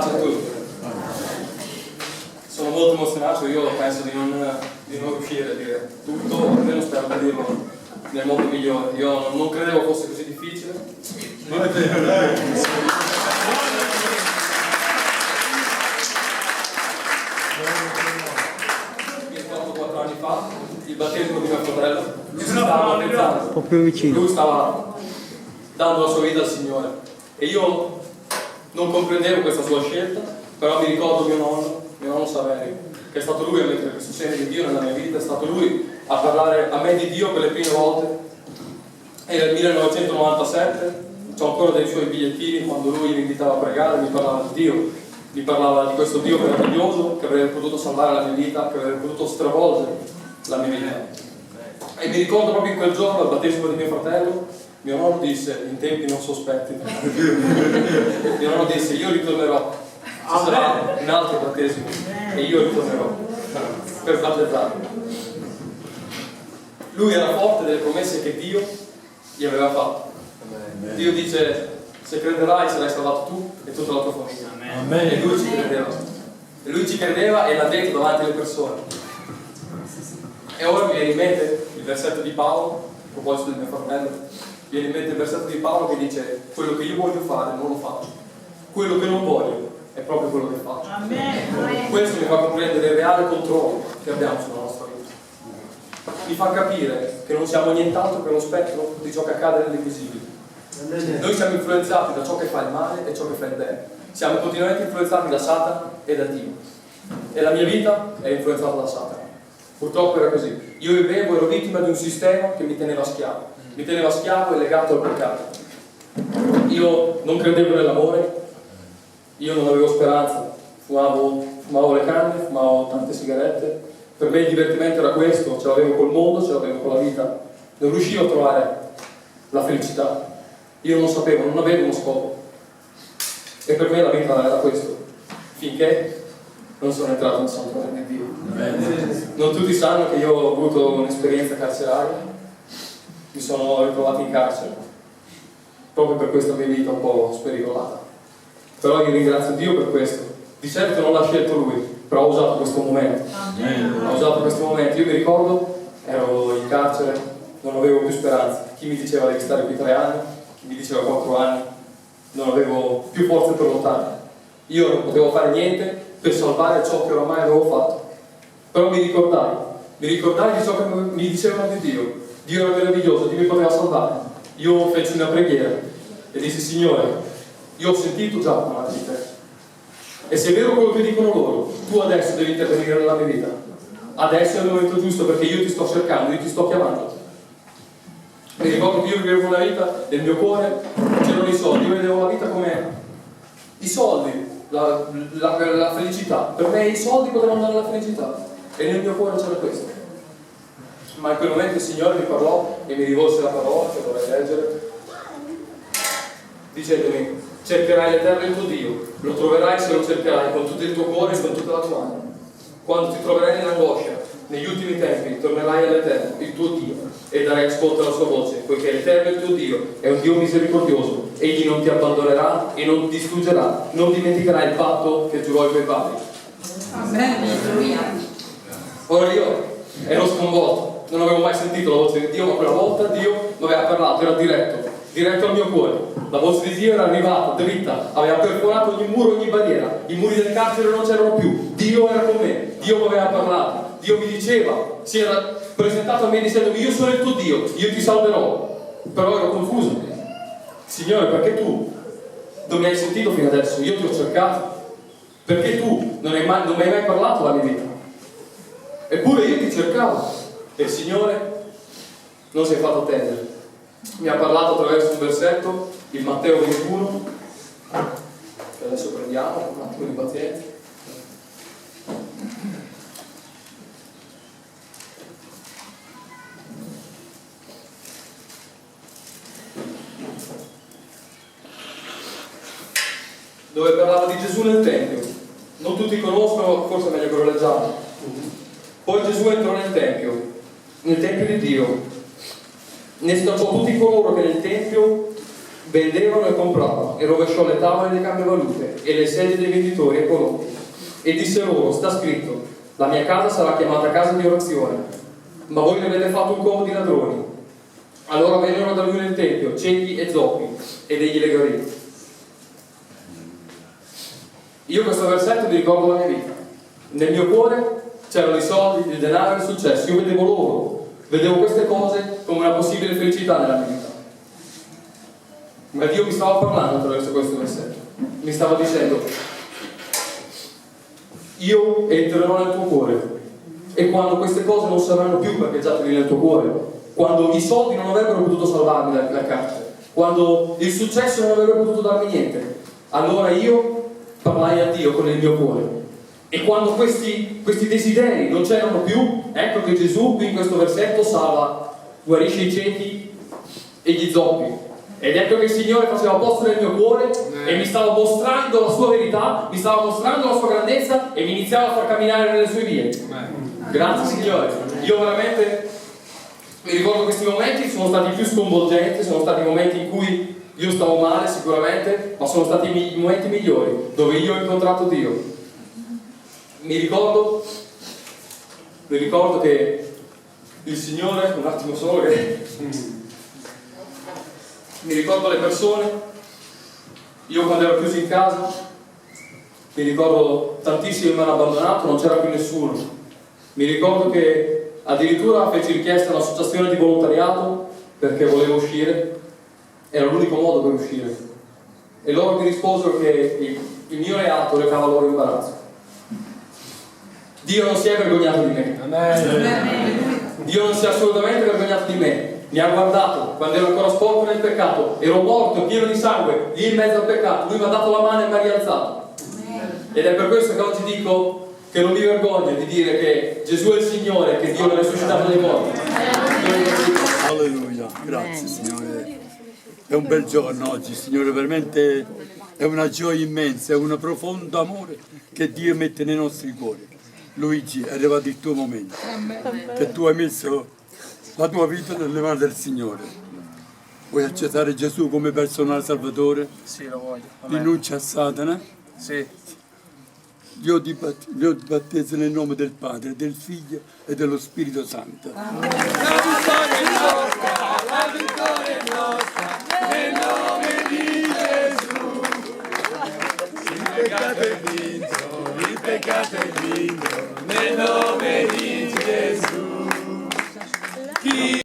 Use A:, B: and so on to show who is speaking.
A: Ciao a tutti. Sono molto emozionato, io penso di non riuscire a dire tutto, o almeno spero di dirlo nel modo migliore. Io non credevo fosse così difficile. Non è vero, dai. Mi ricordo 4 anni fa, il battesimo di mio fratello, lui stava battezzando,
B: un po' più vicino.
A: lui stava dando la sua vita al Signore e io non comprendevo questa sua scelta, però mi ricordo mio nonno Saverio, che è stato lui a mettere questo segno di Dio nella mia vita, è stato lui a parlare a me di Dio per le prime volte. Era il 1997, ho ancora dei suoi bigliettini quando lui mi invitava a pregare, mi parlava di Dio, mi parlava di questo Dio meraviglioso che avrebbe potuto salvare la mia vita, che avrebbe potuto stravolgere la mia vita. E mi ricordo proprio in quel giorno, al battesimo di mio fratello, mio nonno disse, in tempi non sospetti, mio nonno disse, io ritornerò, ci sarà un altro battesimo e io ritornerò per battezzarmi. Lui era forte delle promesse che Dio gli aveva fatto. Dio dice, se crederai sarai salvato tu e tutta la tua famiglia. E lui ci credeva. E lui ci credeva e l'ha detto davanti alle persone. E ora mi viene in mente il versetto di Paolo, a proposito del mio fratello, viene in mente il versetto di Paolo che dice, quello che io voglio fare non lo faccio, quello che non voglio è proprio quello che faccio. Questo mi fa comprendere il reale controllo che abbiamo sulla nostra vita. Mi fa capire che non siamo nient'altro che uno spettro di ciò che accade nell'invisibile. Noi siamo influenzati da ciò che fa il male e ciò che fa il bene. Siamo continuamente influenzati da Satana e da Dio. E la mia vita è influenzata da Satana. Purtroppo era così. Io vivevo, ero vittima di un sistema che mi teneva schiavo. Mi teneva schiavo e legato al peccato. Io non credevo nell'amore, io non avevo speranza, fumavo le canne, fumavo tante sigarette. Per me il divertimento era questo, ce l'avevo col mondo, ce l'avevo con la vita. Non riuscivo a trovare la felicità. Io non sapevo, non avevo uno scopo. E per me la vita era questo. Finché non sono entrato nel santuario di Dio. Non tutti sanno che io ho avuto un'esperienza carceraria. Mi sono ritrovato in carcere. Proprio per questa mia vita un po' spericolata. Però io ringrazio Dio per questo. Di certo non l'ha scelto Lui, però ha usato questo momento. Ha usato questo momento. Io mi ricordo, ero in carcere, non avevo più speranza. Chi mi diceva devi stare qui 3 anni, chi mi diceva 4 anni, non avevo più forze per lottare. Io non potevo fare niente per salvare ciò che oramai avevo fatto. Però mi ricordai di ciò che mi dicevano di Dio. Dio era meraviglioso, Dio mi poteva salvare. Io feci una preghiera e dissi, Signore, io ho sentito già parlare di te. E se è vero quello che dicono loro, tu adesso devi intervenire nella mia vita. Adesso è il momento giusto perché io ti sto cercando, io ti sto chiamando. Mi ricordo che io vivevo una vita nel mio cuore, c'erano i soldi, io vedevo la vita come i soldi, la felicità. Per me i soldi potevano dare la felicità e nel mio cuore c'era questo. Ma in quel momento il Signore mi parlò e mi rivolse la parola che dovrei leggere, dicendomi, cercherai l'Eterno il tuo Dio, lo troverai se lo cercherai con tutto il tuo cuore e con tutta la tua anima. Quando ti troverai nell'angoscia, negli ultimi tempi, tornerai all'Eterno, il tuo Dio, e darai ascolto alla sua voce, poiché l'Eterno il tuo Dio è un Dio misericordioso, egli non ti abbandonerà e non ti distruggerà, non dimenticherà il patto che giurò ai tuoi padri. Ora io ero sconvolto, non avevo mai sentito la voce di Dio, ma quella volta Dio mi aveva parlato, era diretto al mio cuore. La voce di Dio era arrivata, dritta, aveva perforato ogni muro, ogni barriera. I muri del carcere non c'erano più. Dio era con me, Dio mi aveva parlato, Dio mi diceva, si era presentato a me dicendomi, io sono il tuo Dio, io ti salverò. Però ero confuso. Signore, perché tu non mi hai sentito fino adesso? Io ti ho cercato. Perché tu non mi hai mai parlato della mia vita? Eppure io ti cercavo. E il Signore non si è fatto attendere. Mi ha parlato attraverso un versetto, il Matteo 21, che adesso prendiamo, un attimo di pazienza. Dove parlava di Gesù nel Tempio. Non tutti conoscono, forse è meglio che lo leggiamo. Poi Gesù entrò nel Tempio di Dio. Ne scacciò tutti coloro che nel Tempio vendevano e compravano, e rovesciò le tavole dei cambiavalute e le sedie dei venditori e corrotti. E disse loro: sta scritto, la mia casa sarà chiamata casa di orazione, ma voi ne avete fatto un covo di ladroni. Allora vennero da lui nel tempio ciechi e zoppi, ed egli le guarì. Io questo versetto mi ricordo la mia vita. Nel mio cuore c'erano i soldi, il denaro e il successo. Io vedevo loro, vedevo queste cose come una possibile felicità nella mia vita. Ma Dio mi stava parlando attraverso questo versetto. Mi stava dicendo: io entrerò nel tuo cuore, e quando queste cose non saranno più parcheggiate lì nel tuo cuore, quando i soldi non avrebbero potuto salvarmi dal carcere, quando il successo non avrebbe potuto darmi niente, allora io parlai a Dio con il mio cuore. E quando questi desideri non c'erano più, ecco che Gesù qui in questo versetto salva, guarisce i ciechi e gli zoppi. Ed ecco che il Signore faceva posto nel mio cuore e mi stava mostrando la sua verità, mi stava mostrando la sua grandezza e mi iniziava a far camminare nelle sue vie. Grazie Signore. Io veramente mi ricordo questi momenti, sono stati più sconvolgenti, sono stati momenti in cui io stavo male sicuramente, ma sono stati i momenti migliori dove io ho incontrato Dio. Mi ricordo che il Signore, un attimo solo che mi ricordo le persone, io quando ero chiuso in casa, mi ricordo tantissimi mi hanno abbandonato, non c'era più nessuno. Mi ricordo che addirittura feci richiesta a un'associazione di volontariato perché volevo uscire, era l'unico modo per uscire. E loro mi risposero che il mio reato recava loro imbarazzo. Dio non si è vergognato di me. Amen. Dio non si è assolutamente vergognato di me. Mi ha guardato quando ero ancora sporco nel peccato, ero morto, pieno di sangue, lì in mezzo al peccato. Lui mi ha dato la mano e mi ha rialzato. Ed è per questo che oggi dico che non mi vergogno di dire che Gesù è il Signore, che Dio l'ha risuscitato dai morti.
B: Alleluia, grazie Signore. È un bel giorno oggi, Signore, veramente è una gioia immensa, è un profondo amore che Dio mette nei nostri cuori. Luigi, è arrivato il tuo momento, che tu hai messo la tua vita nelle mani del Signore. Vuoi accettare Gesù come personale salvatore?
A: Sì, lo voglio.
B: Rinuncia a Satana?
A: Sì.
B: Io ti battezzo nel nome del Padre, del Figlio e dello Spirito Santo.
A: Amen.